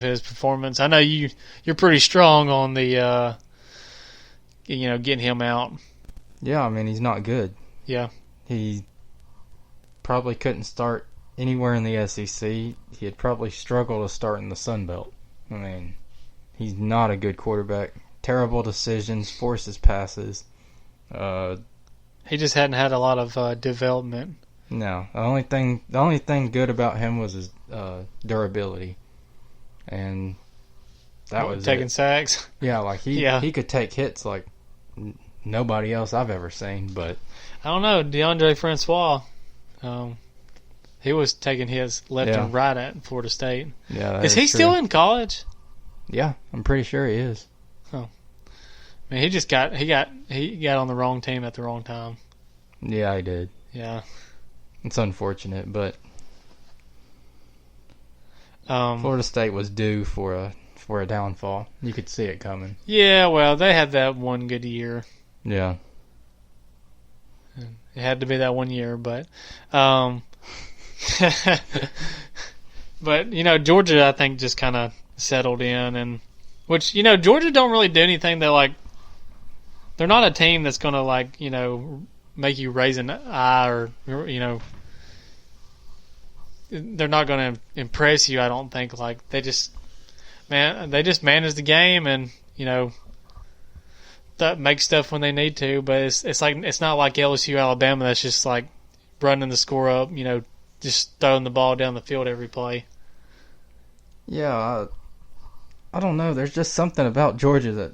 his performance. I know you're pretty strong on the getting him out. Yeah, I mean, he's not good. Yeah. He probably couldn't start anywhere in the SEC. He'd probably struggle to start in the Sun Belt. I mean, he's not a good quarterback. Terrible decisions, forces passes. He just hadn't had a lot of development. No, the only thing good about him was his durability, and that was taking it. sacks. Yeah, like he could take hits like nobody else I've ever seen. But I don't know, DeAndre Francois, he was taking hits left and right at Florida State. Yeah, is he true. Still in college? Yeah, I'm pretty sure he is. Oh, I mean, he got on the wrong team at the wrong time. Yeah, he did. Yeah. It's unfortunate, but Um, Florida State was due for a downfall. You could see it coming. Yeah, well, they had that one good year. Yeah. It had to be that 1 year, but but Georgia, I think, just kind of settled in, and which Georgia don't really do anything that like they're not a team that's gonna like make you raise an eye or they're not gonna impress you. I don't think. Like they just manage the game and that make stuff when they need to, but it's not like LSU Alabama that's just like running the score up, just throwing the ball down the field every play. Yeah, I don't know. There's just something about Georgia that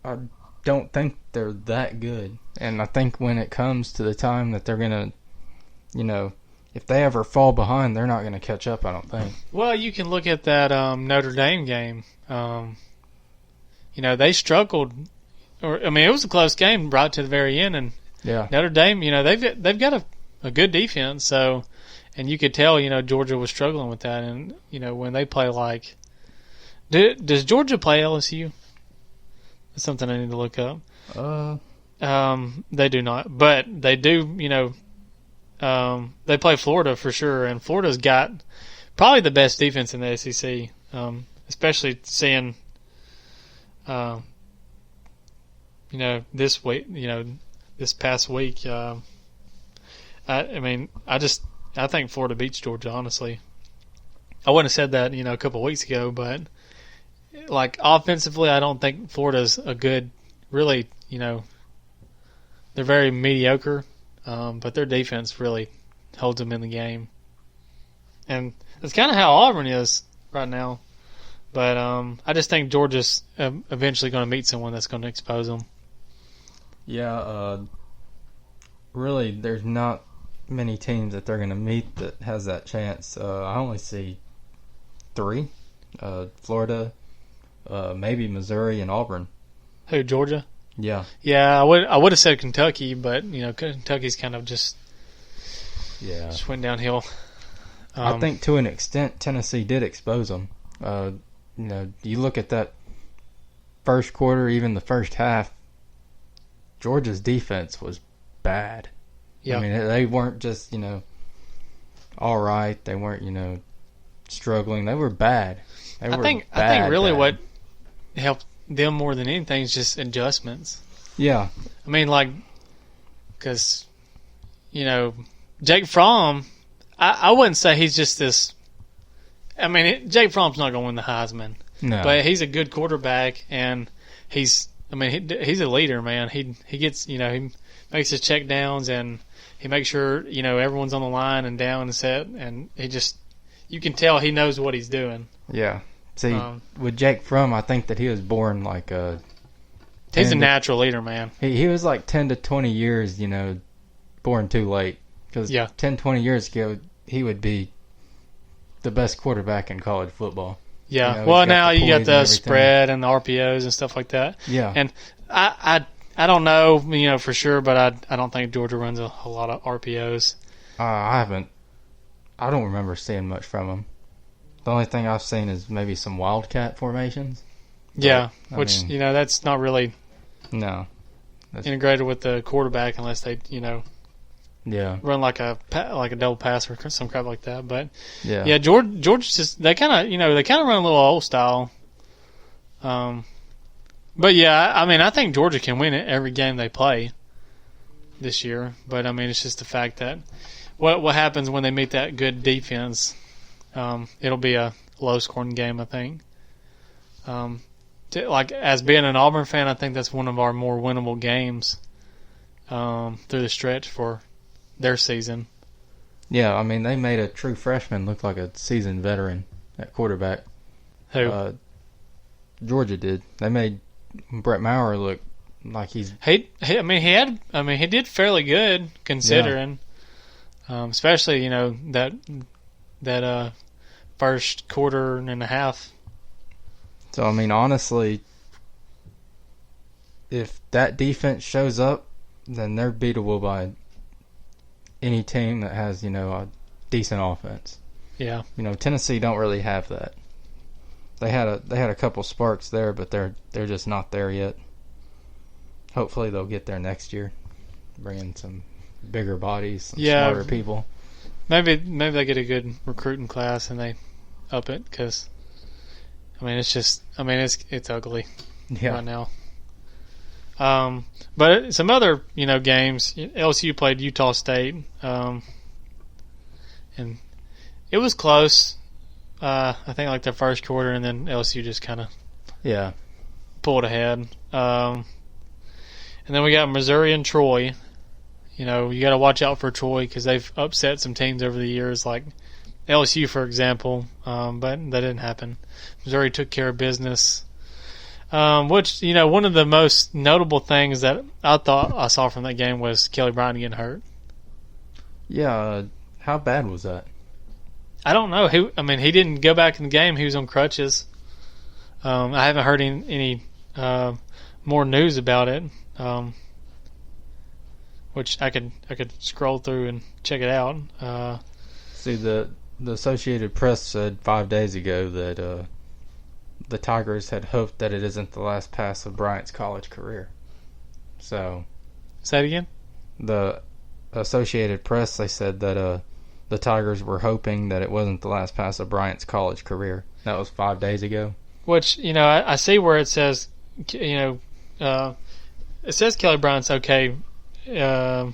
I don't think they're that good. And I think when it comes to the time that they're going to, if they ever fall behind, they're not going to catch up, I don't think. Well, you can look at that Notre Dame game. They struggled. It was a close game right to the very end. And yeah. Notre Dame, they've got a good defense. So, and you could tell, Georgia was struggling with that. And, when they play like... Does Georgia play LSU? That's something I need to look up. They do not. But they do, they play Florida for sure. And Florida's got probably the best defense in the SEC, especially seeing, this week, this past week. I think Florida beats Georgia, honestly. I wouldn't have said that, a couple of weeks ago, but like offensively, I don't think Florida's a good, really, they're very mediocre, but their defense really holds them in the game. And that's kind of how Auburn is right now. But I just think Georgia's eventually going to meet someone that's going to expose them. Yeah, really, there's not many teams that they're going to meet that has that chance. I only see 3. Florida, maybe Missouri, and Auburn. Who, Georgia? Yeah. Yeah, I would have said Kentucky, but, Kentucky's kind of just went downhill. I think to an extent Tennessee did expose them. You look at that first quarter, even the first half, Georgia's defense was bad. Yeah. I mean, they weren't just, all right. They weren't, struggling. They were bad. I think really what helped them more than anything is just adjustments. Yeah. I mean, like, because, Jake Fromm, I wouldn't say he's just this. I mean, Jake Fromm's not going to win the Heisman. No. But he's a good quarterback, and he's a leader, man. He gets, he makes his check downs, and he makes sure, everyone's on the line and down and set, and you can tell he knows what he's doing. Yeah. See, with Jake Fromm, I think that he was born like a... He's a natural leader, man. He was like 10 to 20 years, born too late. Because 10, 20 years ago, he would be the best quarterback in college football. Yeah. Well, now you got the spread and the RPOs and stuff like that. Yeah. And I don't know, for sure, but I don't think Georgia runs a whole lot of RPOs. I don't remember seeing much from him. The only thing I've seen is maybe some wildcat formations. Yeah, which, that's not really integrated with the quarterback unless they, run like a double pass or some crap like that. But yeah, Georgia just they kind of run a little old style. But yeah, I mean I think Georgia can win every game they play this year. But I mean it's just the fact that what happens when they meet that good defense. It'll be a low scoring game, I think. Like as being an Auburn fan, I think that's one of our more winnable games through the stretch for their season. Yeah, I mean they made a true freshman look like a seasoned veteran at quarterback. Who? Georgia did. They made Brett Maher look like he's. He did fairly good considering, especially that first quarter and a half. So, I mean, honestly, if that defense shows up, then they're beatable by any team that has, a decent offense. Yeah. Tennessee don't really have that. They had a couple sparks there, but they're just not there yet. Hopefully they'll get there next year, bring in some bigger bodies, some smarter people. Maybe they get a good recruiting class and they up it because, it's ugly right now. But some other games. LSU played Utah State, and it was close. I think like the first quarter, and then LSU just kind of pulled ahead. And then we got Missouri and Troy. You got to watch out for Troy because they've upset some teams over the years, like LSU, for example. But that didn't happen. Missouri took care of business. Which, one of the most notable things that I thought I saw from that game was Kelly Bryant getting hurt. Yeah, how bad was that? I don't know. He didn't go back in the game. He was on crutches. I haven't heard any more news about it. Which I could scroll through and check it out. See, the Associated Press said 5 days ago that the Tigers had hoped that it isn't the last pass of Bryant's college career. So, say it again. The Associated Press, they said that the Tigers were hoping that it wasn't the last pass of Bryant's college career. That was 5 days ago. Which I see where it says it says Kelly Bryant's okay. Let's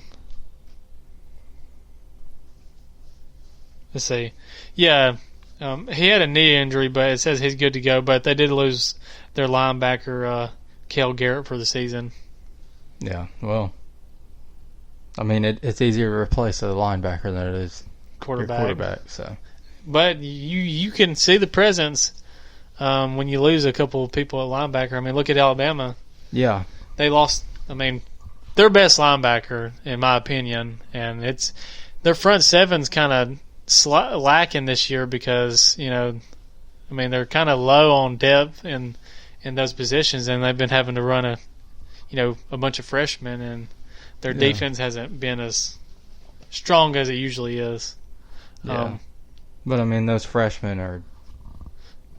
see. Yeah, he had a knee injury, but it says he's good to go. But they did lose their linebacker, Cale Garrett, for the season. Yeah, well, it's easier to replace a linebacker than it is quarterback. So, but you can see the presence when you lose a couple of people at linebacker. Look at Alabama. Yeah, they lost. Their best linebacker, in my opinion, and their front seven's kind of lacking this year because they're kind of low on depth in those positions, and they've been having to run a bunch of freshmen, and their defense hasn't been as strong as it usually is. Yeah. But those freshmen are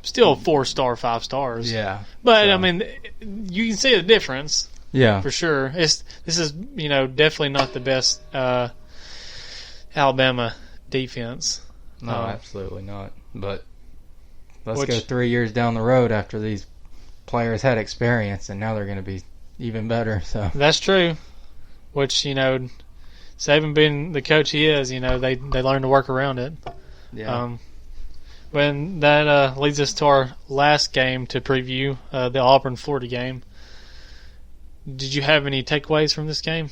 still 4-star, 5 stars. Yeah. But you can see the difference. Yeah, for sure. This is definitely not the best Alabama defense. No, absolutely not. But let's go 3 years down the road after these players had experience, and now they're going to be even better. So that's true. Which Saban being the coach he is, they learn to work around it. Yeah. When that leads us to our last game to preview, the Auburn-Florida game. Did you have any takeaways from this game?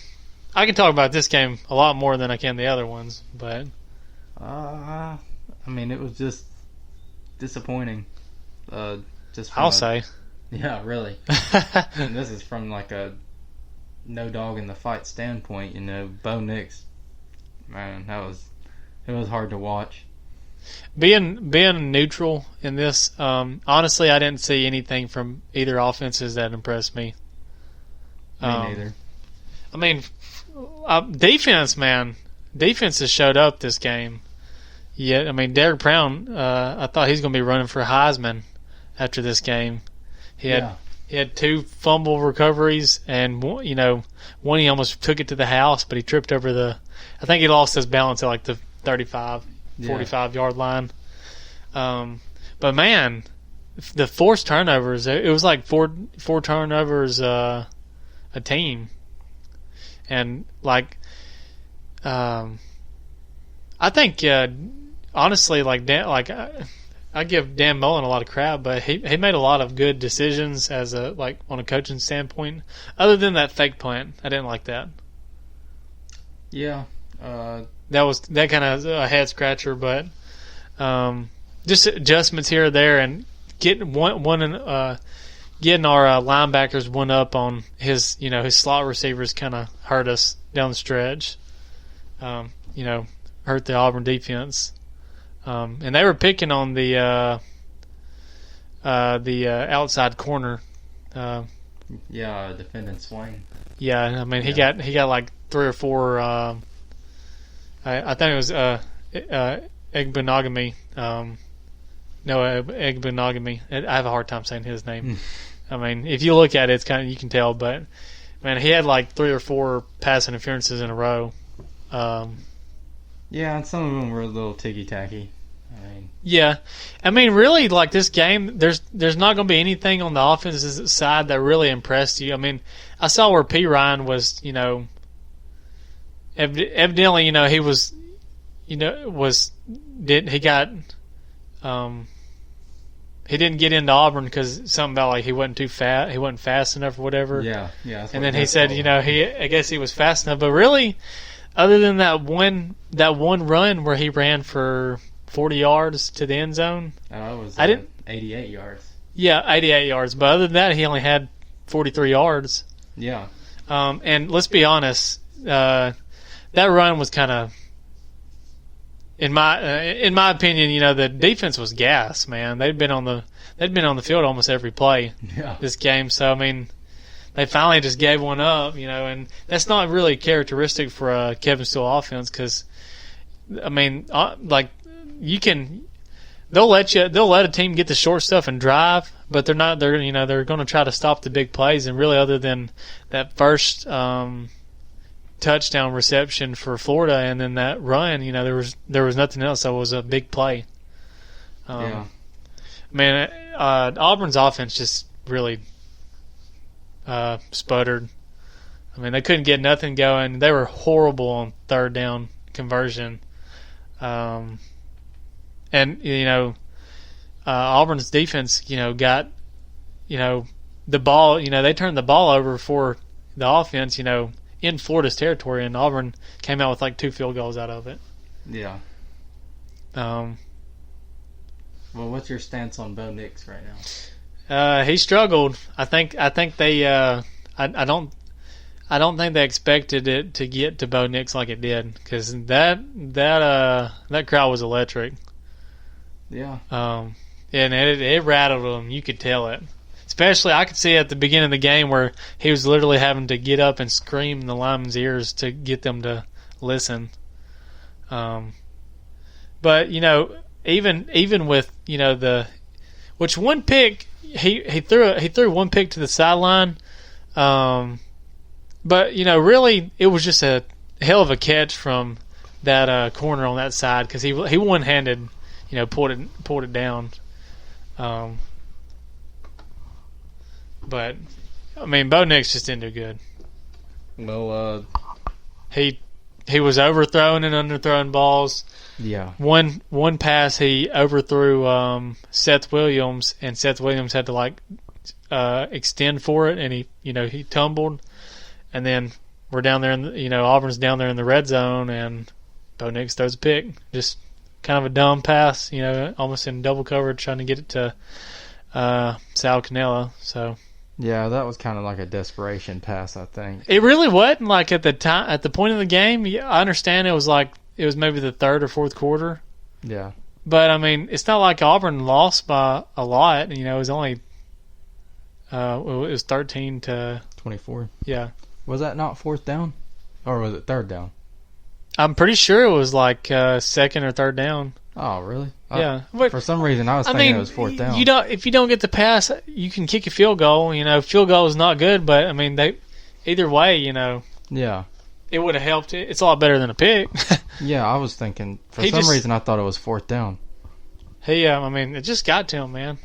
I can talk about this game a lot more than I can the other ones, but it was just disappointing. I'll say. Yeah, really. And this is from like a no dog in the fight standpoint. Bo Nix, man, it was hard to watch. Being neutral in this, honestly, I didn't see anything from either offenses that impressed me. Me neither. Defense, man. Defense has showed up this game. Yeah, Derek Brown, I thought he's going to be running for Heisman after this game. He had 2 fumble recoveries, and one he almost took it to the house, but he tripped over the I think he lost his balance at like the 35, 45-yard line. But man, the forced turnovers, it was like four turnovers a team. And like, I think honestly, like I give Dan Mullen a lot of crap, but he made a lot of good decisions as on a coaching standpoint. Other than that fake punt, I didn't like that. Yeah, that kind of a head scratcher, but just adjustments here or there, and getting getting our linebackers one up on his slot receivers kind of hurt us down the stretch. Hurt the Auburn defense. And they were picking on the outside corner. Defending Swain. Yeah, I mean he got like 3 or 4. I think it was Egbenogamy. Egbenogamy. I have a hard time saying his name. I mean, if you look at it, it's kind of, you can tell. But man, he had like 3 or 4 pass interferences in a row. Yeah, and some of them were a little ticky-tacky. I mean, really, like this game, there's not going to be anything on the offensive side that really impressed you. I mean, I saw where P. Ryan was, evidently, he was, he didn't get into Auburn because something about like he wasn't too fat, he wasn't fast enough or whatever. Yeah. And then he said, I guess he was fast enough, but really, other than that one run where he ran for 40 yards to the end zone. Oh, it was 88 yards. Yeah, 88 yards. But other than that, he only had 43 yards. Yeah. And let's be honest, that run was kind of, in my opinion, the defense was gas, man. They'd been on the field almost every play this game. So I mean, they finally just gave one up, and that's not really characteristic for a Kevin Steele offense because, I mean, they'll let a team get the short stuff and drive, but they're going to try to stop the big plays, and really other than that first touchdown reception for Florida and then that run, there was nothing else that was a big play. Man, Auburn's offense just really sputtered. I mean, they couldn't get nothing going. They were horrible on third down conversion. And Auburn's defense, got, the ball, they turned the ball over for the offense, in Florida's territory, and Auburn came out with like 2 field goals out of it. Yeah. Well, what's your stance on Bo Nix right now? He struggled. I think they, I don't think they expected it to get to Bo Nix like it did, because that crowd was electric. Yeah. And it rattled him. You could tell it. Especially, I could see at the beginning of the game where he was literally having to get up and scream in the linemen's ears to get them to listen. But even with which one pick he threw one pick to the sideline. But really it was just a hell of a catch from that corner on that side, because he one-handed pulled it down. But I mean, Bo Nix just didn't do good. Well, he was overthrowing and underthrowing balls. Yeah. One pass he overthrew Seth Williams, and Seth Williams had to extend for it, and he tumbled, and then we're down there in Auburn's down there in the red zone, and Bo Nix throws a pick, just kind of a dumb pass, almost in double coverage, trying to get it to Sal Cannella. So yeah, that was kind of like a desperation pass, I think. It really wasn't like at the point of the game. I understand it was maybe the third or fourth quarter. Yeah. But I mean, it's not like Auburn lost by a lot. It was only it was 13-24. Yeah. Was that not fourth down, or was it third down? I'm pretty sure it was like second or third down. Oh, really? Yeah. For some reason, I was thinking it was fourth down. If you don't get the pass, you can kick a field goal. Field goal is not good, but I mean, either way, Yeah. it would have helped. It's a lot better than a pick. Yeah, I was thinking, for He some just- reason I thought it was fourth down. I mean, it just got to him, man.